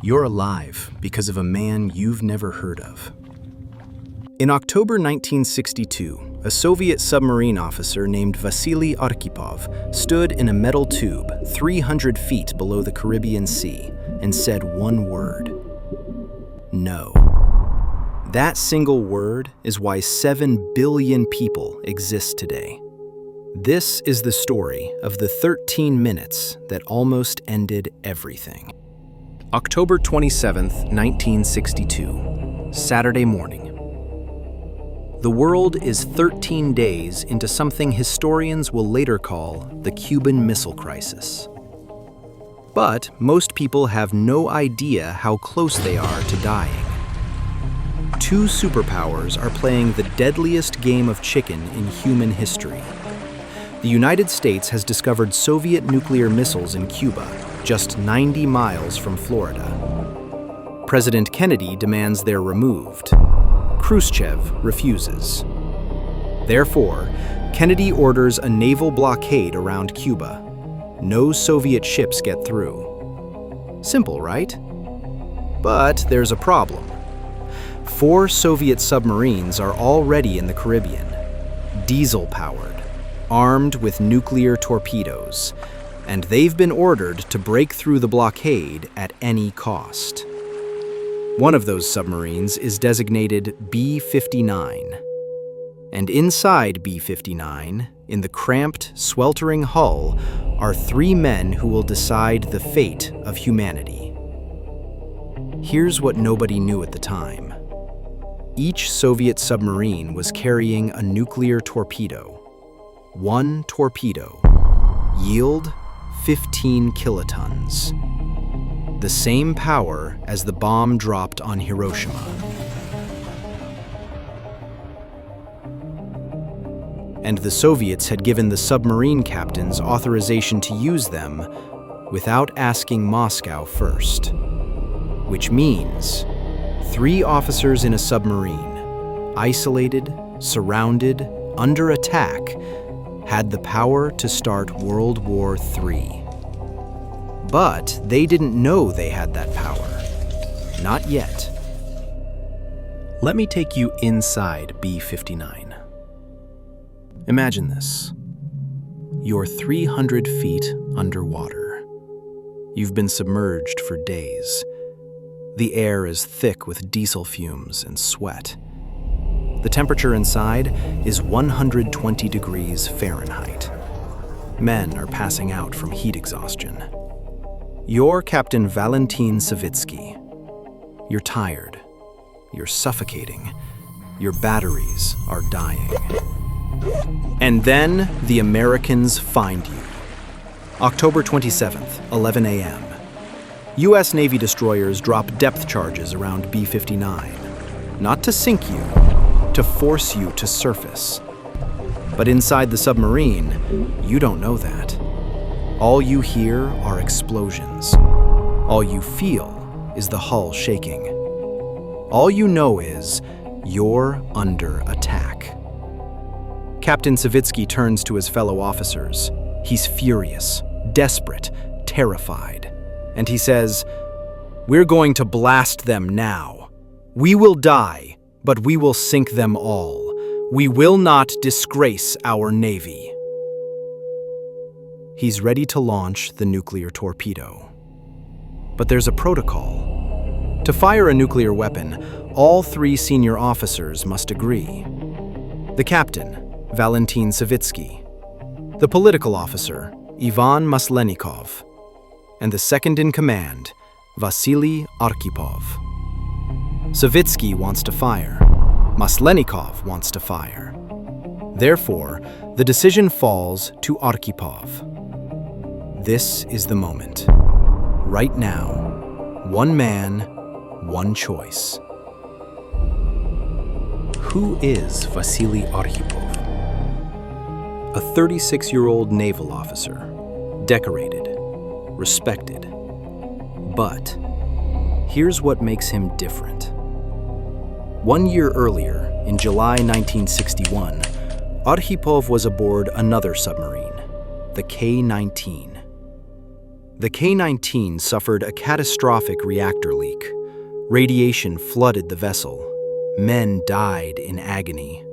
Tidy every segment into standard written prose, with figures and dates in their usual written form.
You're alive because of a man you've never heard of. In October 1962, a Soviet submarine officer named Vasili Arkhipov stood in a metal tube 300 feet below the Caribbean Sea and said one word: no. That single word is why 7 billion people exist today. This is the story of the 13 minutes that almost ended everything. October 27th, 1962, Saturday morning. The world is 13 days into something historians will later call the Cuban Missile Crisis. But most people have no idea how close they are to dying. 2 superpowers are playing the deadliest game of chicken in human history. The United States has discovered Soviet nuclear missiles in Cuba, just 90 miles from Florida. President Kennedy demands they're removed. Khrushchev refuses. Therefore, Kennedy orders a naval blockade around Cuba. No Soviet ships get through. Simple, right? But there's a problem. 4 Soviet submarines are already in the Caribbean, diesel-powered, armed with nuclear torpedoes, and they've been ordered to break through the blockade at any cost. One of those submarines is designated B-59. And inside B-59, in the cramped, sweltering hull, are 3 men who will decide the fate of humanity. Here's what nobody knew at the time. Each Soviet submarine was carrying a nuclear torpedo. 1 torpedo. Yield 15 kilotons. The same power as the bomb dropped on Hiroshima. And the Soviets had given the submarine captains authorization to use them without asking Moscow first. Which means 3 officers in a submarine, isolated, surrounded, under attack, had the power to start World War III. But they didn't know they had that power. Not yet. Let me take you inside B-59. Imagine this. You're 300 feet underwater. You've been submerged for days. The air is thick with diesel fumes and sweat. The temperature inside is 120 degrees Fahrenheit. Men are passing out from heat exhaustion. You're Captain Valentin Savitsky. You're tired. You're suffocating. Your batteries are dying. And then the Americans find you. October 27th, 11 a.m. U.S. Navy destroyers drop depth charges around B-59. Not to sink you, to force you to surface. But inside the submarine, you don't know that. All you hear are explosions. All you feel is the hull shaking. All you know is you're under attack. Captain Savitsky turns to his fellow officers. He's furious, desperate, terrified. And he says, "We're going to blast them now. We will die, but we will sink them all. We will not disgrace our Navy." He's ready to launch the nuclear torpedo. But there's a protocol. To fire a nuclear weapon, all 3 senior officers must agree. The captain, Valentin Savitsky. The political officer, Ivan Maslenikov. And the second in command, Vasili Arkhipov. Savitsky wants to fire. Maslenikov wants to fire. Therefore, the decision falls to Arkhipov. This is the moment. Right now, 1 man, 1 choice. Who is Vasili Arkhipov? A 36-year-old naval officer, decorated, respected. But here's what makes him different. 1 year earlier, in July 1961, Arkhipov was aboard another submarine, the K-19. The K-19 suffered a catastrophic reactor leak. Radiation flooded the vessel. Men died in agony.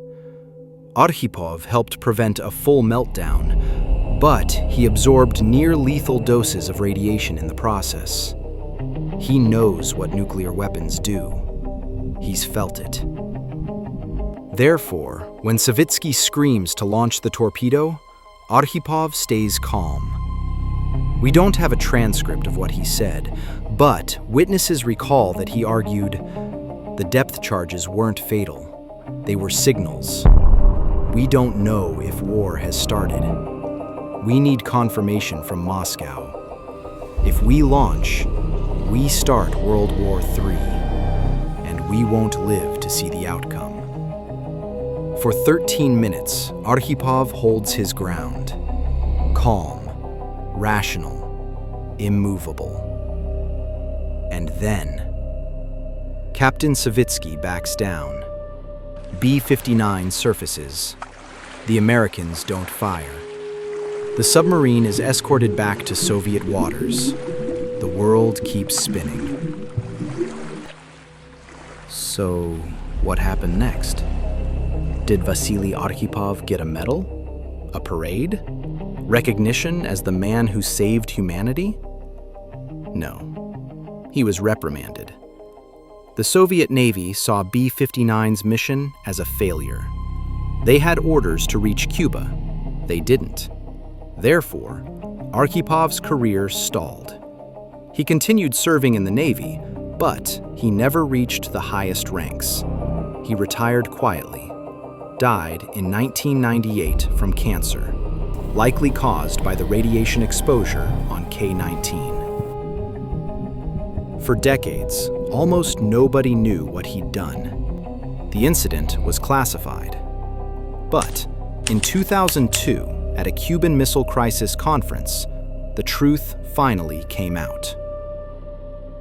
Arkhipov helped prevent a full meltdown, but he absorbed near-lethal doses of radiation in the process. He knows what nuclear weapons do. He's felt it. Therefore, when Savitsky screams to launch the torpedo, Arkhipov stays calm. We don't have a transcript of what he said, but witnesses recall that he argued, "The depth charges weren't fatal. They were signals. We don't know if war has started. We need confirmation from Moscow. If we launch, we start World War III, and we won't live to see the outcome." For 13 minutes, Arkhipov holds his ground. Calm, rational, immovable. And then, Captain Savitsky backs down. B-59 surfaces. The Americans don't fire. The submarine is escorted back to Soviet waters. The world keeps spinning. So, what happened next? Did Vasili Arkhipov get a medal? A parade? Recognition as the man who saved humanity? No. He was reprimanded. The Soviet Navy saw B-59's mission as a failure. They had orders to reach Cuba. They didn't. Therefore, Arkhipov's career stalled. He continued serving in the Navy, but he never reached the highest ranks. He retired quietly, died in 1998 from cancer, likely caused by the radiation exposure on K-19. For decades, almost nobody knew what he'd done. The incident was classified. But in 2002, at a Cuban Missile Crisis conference, the truth finally came out.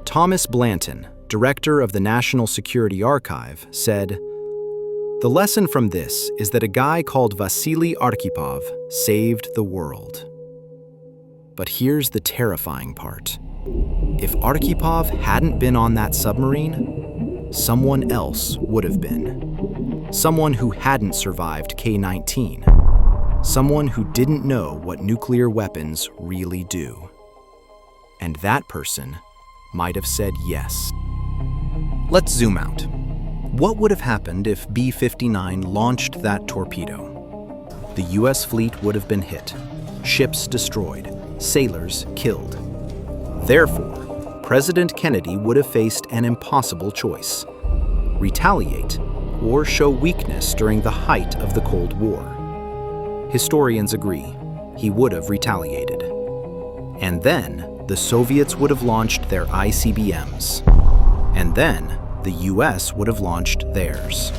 Thomas Blanton, director of the National Security Archive, said, "The lesson from this is that a guy called Vasili Arkhipov saved the world." But here's the terrifying part. If Arkhipov hadn't been on that submarine, someone else would have been. Someone who hadn't survived K-19. Someone who didn't know what nuclear weapons really do. And that person might have said yes. Let's zoom out. What would have happened if B-59 launched that torpedo? The US fleet would have been hit, ships destroyed, sailors killed. Therefore, President Kennedy would have faced an impossible choice: retaliate or show weakness during the height of the Cold War. Historians agree he would have retaliated. And then the Soviets would have launched their ICBMs. And then the US would have launched theirs.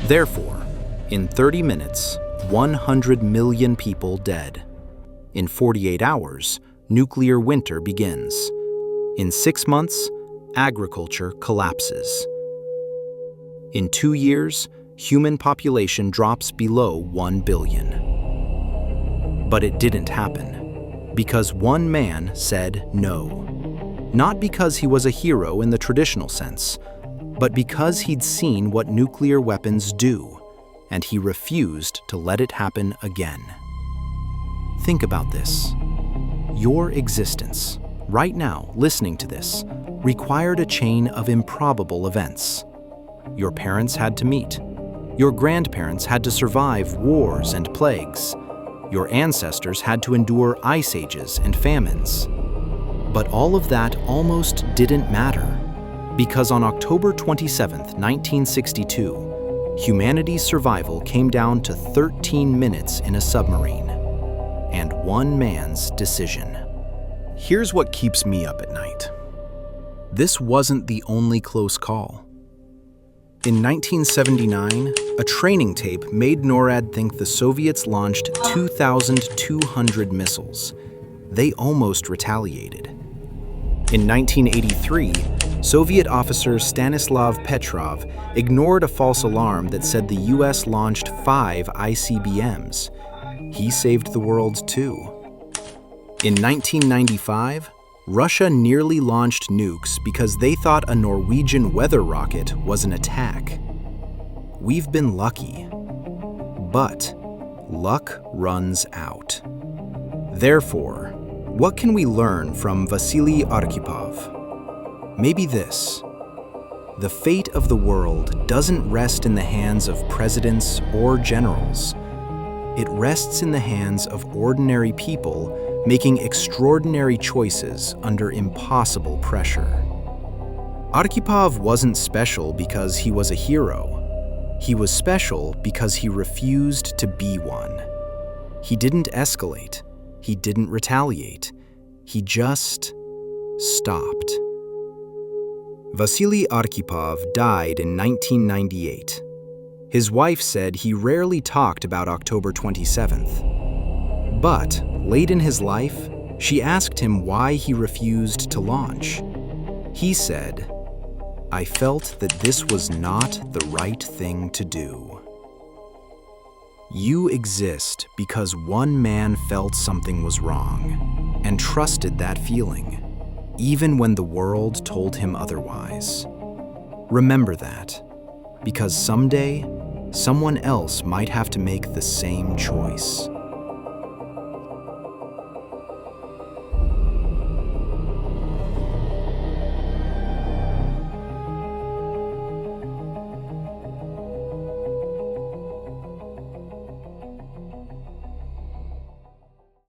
Therefore, in 30 minutes, 100 million people dead. In 48 hours, nuclear winter begins. In 6 months, agriculture collapses. In 2 years, human population drops below 1 billion. But it didn't happen, because one man said no. Not because he was a hero in the traditional sense, but because he'd seen what nuclear weapons do, and he refused to let it happen again. Think about this. Your existence, right now listening to this, required a chain of improbable events. Your parents had to meet. Your grandparents had to survive wars and plagues. Your ancestors had to endure ice ages and famines. But all of that almost didn't matter, because on October 27, 1962, humanity's survival came down to 13 minutes in a submarine, and one man's decision. Here's what keeps me up at night. This wasn't the only close call. In 1979, a training tape made NORAD think the Soviets launched 2,200 missiles. They almost retaliated. In 1983, Soviet officer Stanislav Petrov ignored a false alarm that said the US launched 5 ICBMs. He saved the world too. In 1995, Russia nearly launched nukes because they thought a Norwegian weather rocket was an attack. We've been lucky, but luck runs out. Therefore, what can we learn from Vasili Arkhipov? Maybe this: the fate of the world doesn't rest in the hands of presidents or generals. It rests in the hands of ordinary people making extraordinary choices under impossible pressure. Arkhipov wasn't special because he was a hero. He was special because he refused to be one. He didn't escalate. He didn't retaliate. He just stopped. Vasili Arkhipov died in 1998. His wife said he rarely talked about October 27th. But late in his life, she asked him why he refused to launch. He said, "I felt that this was not the right thing to do." You exist because one man felt something was wrong and trusted that feeling, even when the world told him otherwise. Remember that, because someday, someone else might have to make the same choice.